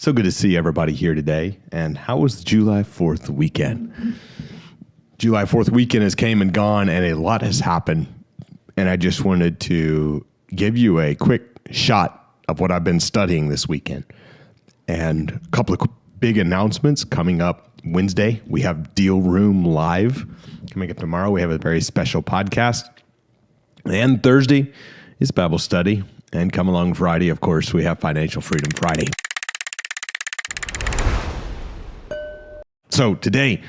So good to see everybody here today. And how was the July 4th weekend? July 4th weekend has came and gone, and a lot has happened. And I just wanted to give you a quick shot of what I've been studying this weekend. And a couple of big announcements coming up Wednesday. We have Deal Room Live. Coming up tomorrow, we have a very special podcast. And Thursday is Bible study. And come along Friday, of course, we have Financial Freedom Friday. So today,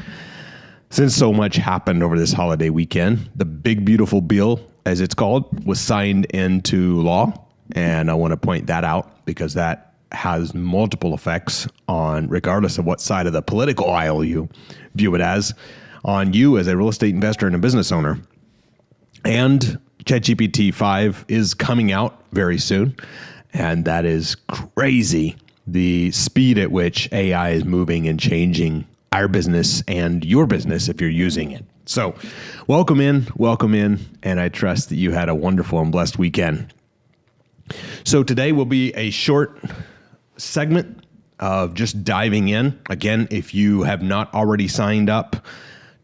since so much happened over this holiday weekend, the big beautiful bill, as it's called, was signed into law. And I want to point that out because that has multiple effects on, regardless of what side of the political aisle you view it as, on you as a real estate investor and a business owner. And ChatGPT 5 is coming out very soon. And that is crazy, the speed at which AI is moving and changing our business and your business if you're using it. So welcome in, and I trust that you had a wonderful and blessed weekend. So today will be a short segment of just diving in. Again, if you have not already signed up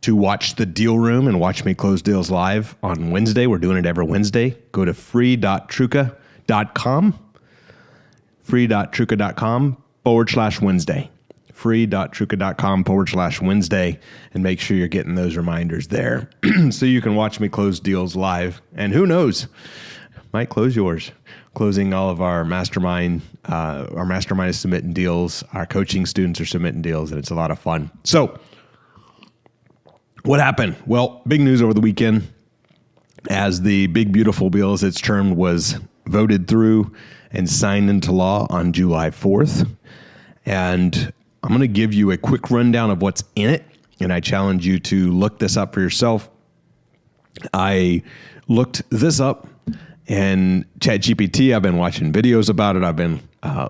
to watch the Deal Room and watch me close deals live on Wednesday, we're doing it every Wednesday, go to free.truca.com, free.truca.com/Wednesday. free.truca.com/Wednesday, and make sure you're getting those reminders there so you can watch me close deals live. And who knows, might close yours. Closing all of our mastermind is submitting deals. Our coaching students are submitting deals, and it's a lot of fun. So what happened? Well, big news over the weekend as the big beautiful bill, as it's termed, was voted through and signed into law on July 4th. And I'm going to give you a quick rundown of what's in it, and I challenge you to look this up for yourself. I looked this up in ChatGPT. I've been watching videos about it. I've been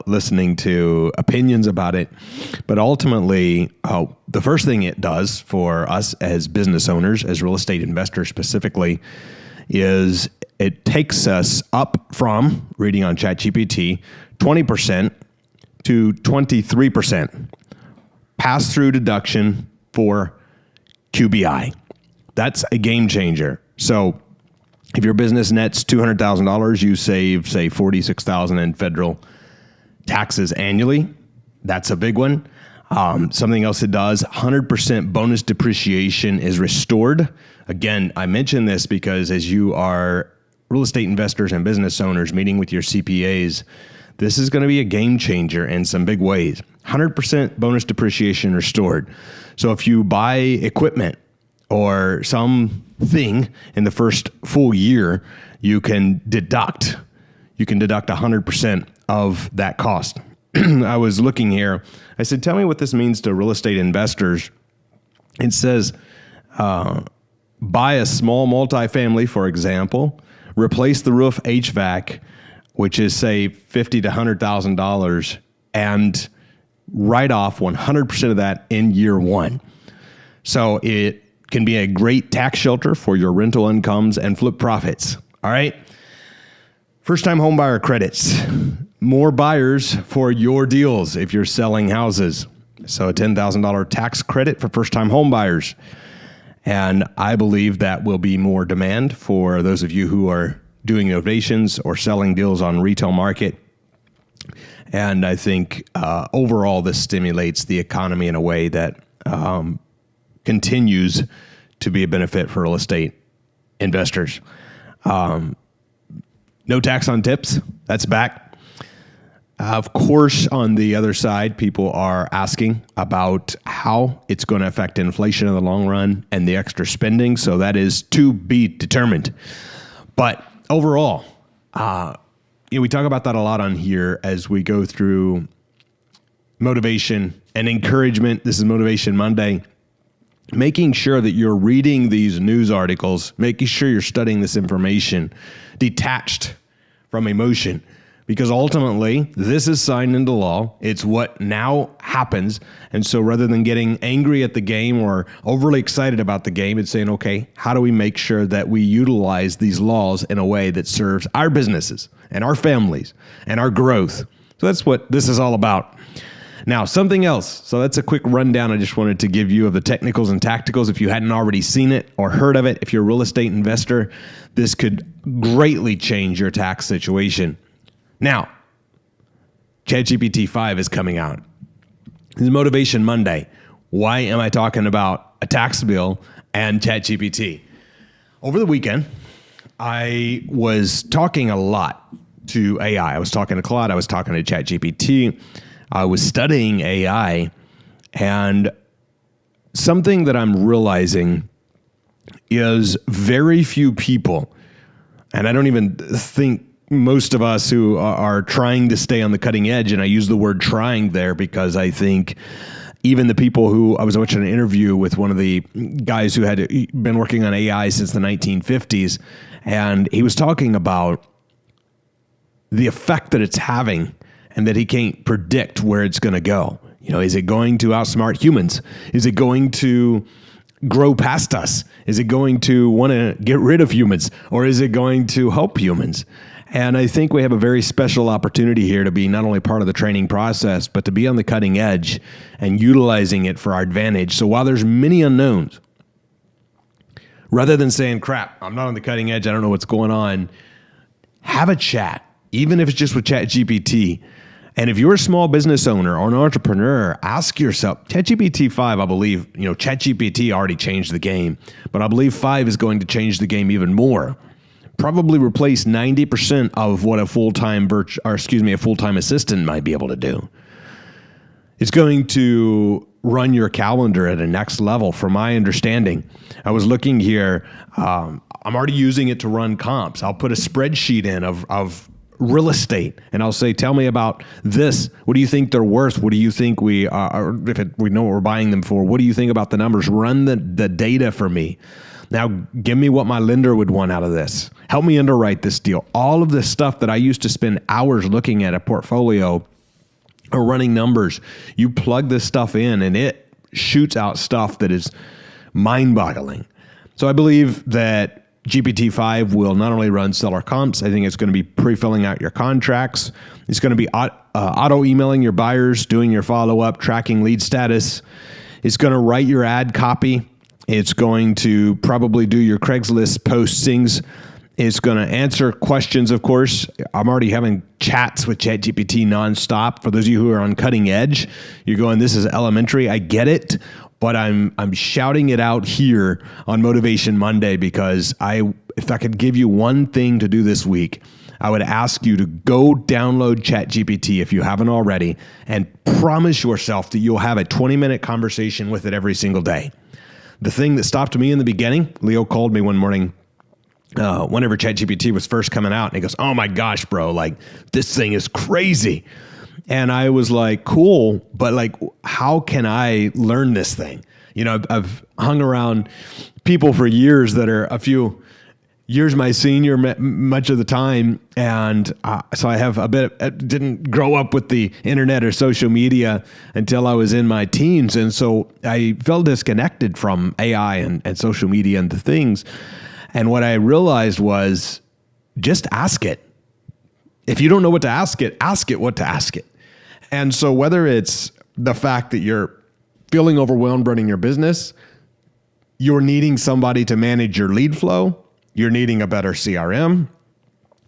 listening to opinions about it. But ultimately, the first thing it does for us as business owners, as real estate investors specifically, is it takes us up from, reading on ChatGPT, 20% to 23% pass-through deduction for QBI. That's a game changer. So if your business nets $200,000, you save, say, $46,000 in federal taxes annually. That's a big one. Something else it does, 100% bonus depreciation is restored. Again, I mention this because as you are real estate investors and business owners meeting with your CPAs, this is going to be a game changer in some big ways. 100% bonus depreciation restored. So if you buy equipment or something in the first full year, you can deduct 100% of that cost. I was looking here. I said, tell me what this means to real estate investors. It says, buy a small multifamily, for example, replace the roof HVAC, which is, say, $50,000 to $100,000, and write off 100% of that in year one. So it can be a great tax shelter for your rental incomes and flip profits. All right. First-time home buyer credits. More buyers for your deals if you're selling houses. So a $10,000 tax credit for first-time home buyers. And I believe that will be more demand for those of you who are doing innovations or selling deals on retail market. And I think overall this stimulates the economy in a way that continues to be a benefit for real estate investors. No tax on tips, that's back. Of course, on the other side, people are asking about how it's going to affect inflation in the long run and the extra spending. So that is to be determined. But overall, we talk about that a lot on here as we go through motivation and encouragement. This is Motivation Monday. Making sure that you're reading these news articles, making sure you're studying this information detached from emotion, because ultimately this is signed into law. It's what now happens. And so rather than getting angry at the game or overly excited about the game, it's saying, okay, how do we make sure that we utilize these laws in a way that serves our businesses and our families and our growth? So that's what this is all about. Now, something else. So that's a quick rundown I just wanted to give you of the technicals and tacticals. If you hadn't already seen it or heard of it, if you're a real estate investor, this could greatly change your tax situation. Now, ChatGPT 5 is coming out. This is Motivation Monday. Why am I talking about a tax bill and ChatGPT? Over the weekend, I was talking a lot to AI. I was talking to Claude. I was talking to ChatGPT. I was studying AI, and something that I'm realizing is very few people, and I don't even think most of us who are trying to stay on the cutting edge, and I use the word trying there because I think even the people who, I was watching an interview with one of the guys who had been working on AI since the 1950s, and he was talking about the effect that it's having and that he can't predict where it's going to go. You know, is it going to outsmart humans? Is it going to grow past us? Is it going to want to get rid of humans? Or is it going to help humans? And I think we have a very special opportunity here to be not only part of the training process, but to be on the cutting edge and utilizing it for our advantage. So while there's many unknowns, rather than saying, crap, I'm not on the cutting edge, I don't know what's going on, have a chat, even if it's just with ChatGPT. And if you're a small business owner or an entrepreneur, ask yourself, ChatGPT 5, I believe, ChatGPT already changed the game, but I believe 5 is going to change the game even more. Probably replace 90% of what a full-time assistant might be able to do. It's going to run your calendar at a next level, from my understanding. I was looking here. I'm already using it to run comps. I'll put a spreadsheet in of real estate, and I'll say, tell me about this. What do you think they're worth? What do you think we are, we know what we're buying them for? What do you think about the numbers? Run the data for me. Now, give me what my lender would want out of this. Help me underwrite this deal. All of this stuff that I used to spend hours looking at a portfolio or running numbers, you plug this stuff in and it shoots out stuff that is mind-boggling. So I believe that GPT-5 will not only run seller comps, I think it's going to be pre-filling out your contracts. It's going to be auto-emailing your buyers, doing your follow-up, tracking lead status. It's going to write your ad copy. It's going to probably do your Craigslist postings. It's going to answer questions, of course. I'm already having chats with ChatGPT nonstop. For those of you who are on cutting edge, you're going, this is elementary. I get it. But I'm shouting it out here on Motivation Monday because if I could give you one thing to do this week, I would ask you to go download ChatGPT if you haven't already and promise yourself that you'll have a 20-minute conversation with it every single day. The thing that stopped me in the beginning, Leo called me one morning whenever ChatGPT was first coming out, and he goes, oh my gosh, bro, like this thing is crazy. And I was like, cool, but like, how can I learn this thing? I've hung around people for years that are a few years my senior much of the time. And so I have didn't grow up with the internet or social media until I was in my teens. And so I felt disconnected from AI and social media and the things. And what I realized was just ask it. If you don't know what to ask it what to ask it. And so whether it's the fact that you're feeling overwhelmed running your business, you're needing somebody to manage your lead flow, you're needing a better CRM,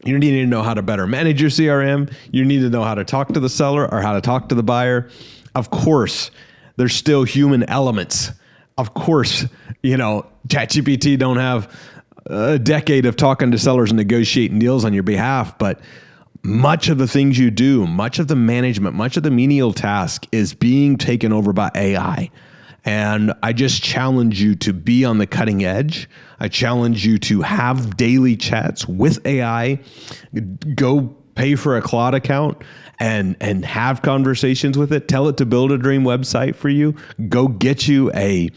you need to know how to better manage your CRM, you need to know how to talk to the seller or how to talk to the buyer. Of course, there's still human elements. Of course, ChatGPT don't have a decade of talking to sellers and negotiating deals on your behalf, but much of the things you do, much of the management, much of the menial task is being taken over by AI. And I just challenge you to be on the cutting edge. I challenge you to have daily chats with AI. Go pay for a Claude account and have conversations with it. Tell it to build a dream website for you. Go get you a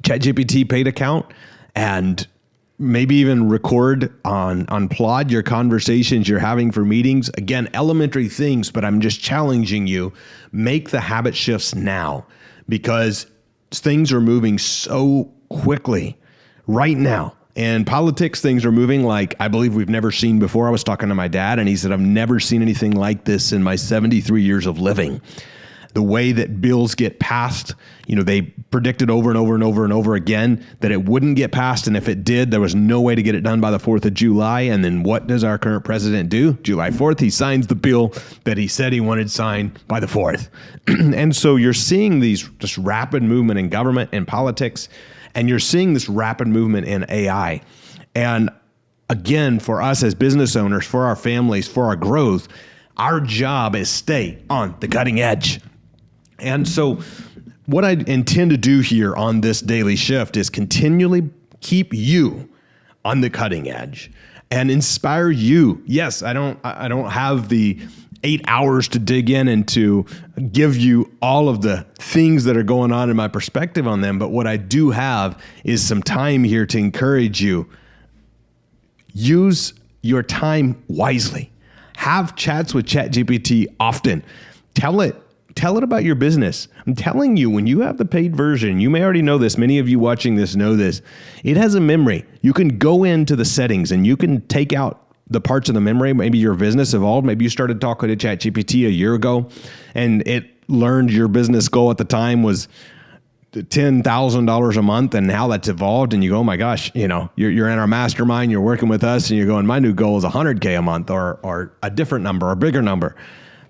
ChatGPT paid account and maybe even record on Plod your conversations you're having for meetings. Again, elementary things, but I'm just challenging you. Make the habit shifts now because things are moving so quickly right now. In politics, things are moving like I believe we've never seen before. I was talking to my dad, and he said, I've never seen anything like this in my 73 years of living. The way that bills get passed, they predicted over and over and over and over again that it wouldn't get passed. And if it did, there was no way to get it done by the 4th of July. And then what does our current president do? July 4th, he signs the bill that he said he wanted signed by the 4th. And so you're seeing this rapid movement in government and politics, and you're seeing this rapid movement in AI. And again, for us as business owners, for our families, for our growth, our job is stay on the cutting edge. And so what I intend to do here on this daily shift is continually keep you on the cutting edge and inspire you. Yes, I don't have the 8 hours to dig in and to give you all of the things that are going on in my perspective on them. But what I do have is some time here to encourage you. Use your time wisely. Have chats with ChatGPT often. Tell it about your business. I'm telling you, when you have the paid version, you may already know this. Many of you watching this know this. It has a memory. You can go into the settings and you can take out the parts of the memory. Maybe your business evolved. Maybe you started talking to ChatGPT a year ago and it learned your business goal at the time was $10,000 a month, and now that's evolved, and you go, oh my gosh, you're in our mastermind, you're working with us, and you're going, my new goal is $100K a month, or a different number, or a bigger number.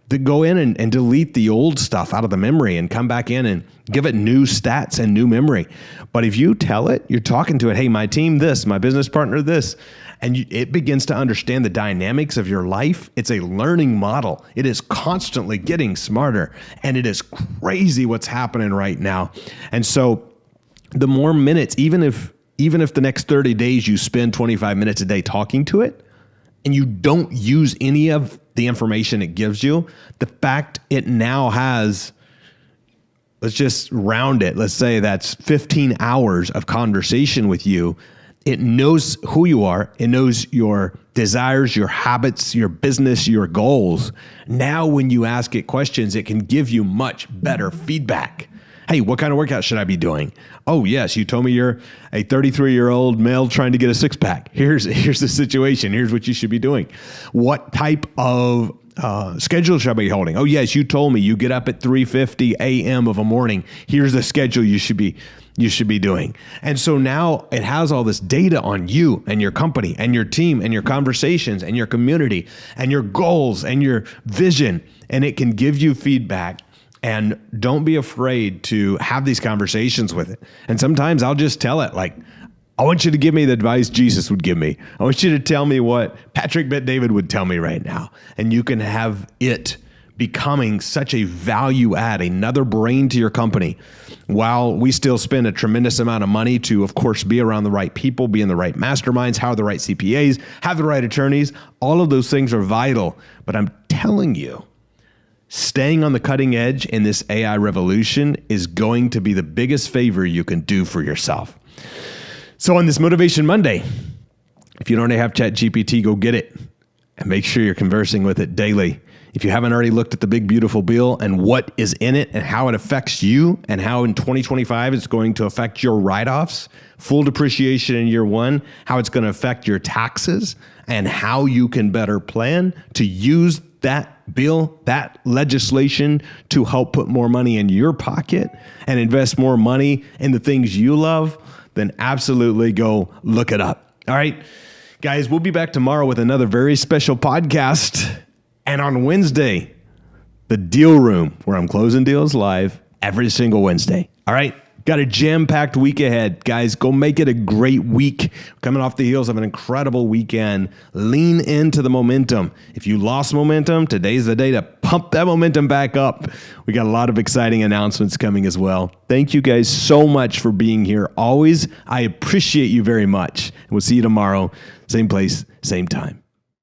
To go in and delete the old stuff out of the memory and come back in and give it new stats and new memory. But if you tell it, you're talking to it, hey, my team this, my business partner this, and it begins to understand the dynamics of your life. It's a learning model. It is constantly getting smarter, and it is crazy what's happening right now. And so the more minutes, even if the next 30 days you spend 25 minutes a day talking to it, and you don't use any of the information it gives you, the fact it now has, let's just round it, let's say that's 15 hours of conversation with you. It knows who you are. It knows your desires, your habits, your business, your goals. Now, when you ask it questions, it can give you much better feedback. Hey, what kind of workout should I be doing? Oh, yes, you told me you're a 33-year-old male trying to get a six-pack. Here's the situation. Here's what you should be doing. What type of schedule should I be holding? Oh, yes, you told me you get up at 3:50 a.m. of a morning. Here's the schedule you should be doing. And so now it has all this data on you and your company and your team and your conversations and your community and your goals and your vision, and it can give you feedback. And don't be afraid to have these conversations with it. And sometimes I'll just tell it, like, I want you to give me the advice Jesus would give me. I want you to tell me what Patrick Bet-David would tell me right now. And you can have it becoming such a value add, another brain to your company, while we still spend a tremendous amount of money to, of course, be around the right people, be in the right masterminds, have the right CPAs, have the right attorneys. All of those things are vital. But I'm telling you, staying on the cutting edge in this AI revolution is going to be the biggest favor you can do for yourself. So on this Motivation Monday, if you don't have ChatGPT, go get it and make sure you're conversing with it daily. If you haven't already looked at the big, beautiful bill and what is in it and how it affects you and how in 2025 it's going to affect your write-offs, full depreciation in year one, how it's going to affect your taxes, and how you can better plan to use that bill, that legislation to help put more money in your pocket and invest more money in the things you love, then absolutely go look it up. All right, guys, we'll be back tomorrow with another very special podcast. And on Wednesday, the Deal Room, where I'm closing deals live every single Wednesday. All right. Got a jam-packed week ahead. Guys, go make it a great week. Coming off the heels of an incredible weekend. Lean into the momentum. If you lost momentum, today's the day to pump that momentum back up. We got a lot of exciting announcements coming as well. Thank you guys so much for being here. Always, I appreciate you very much. We'll see you tomorrow. Same place, same time.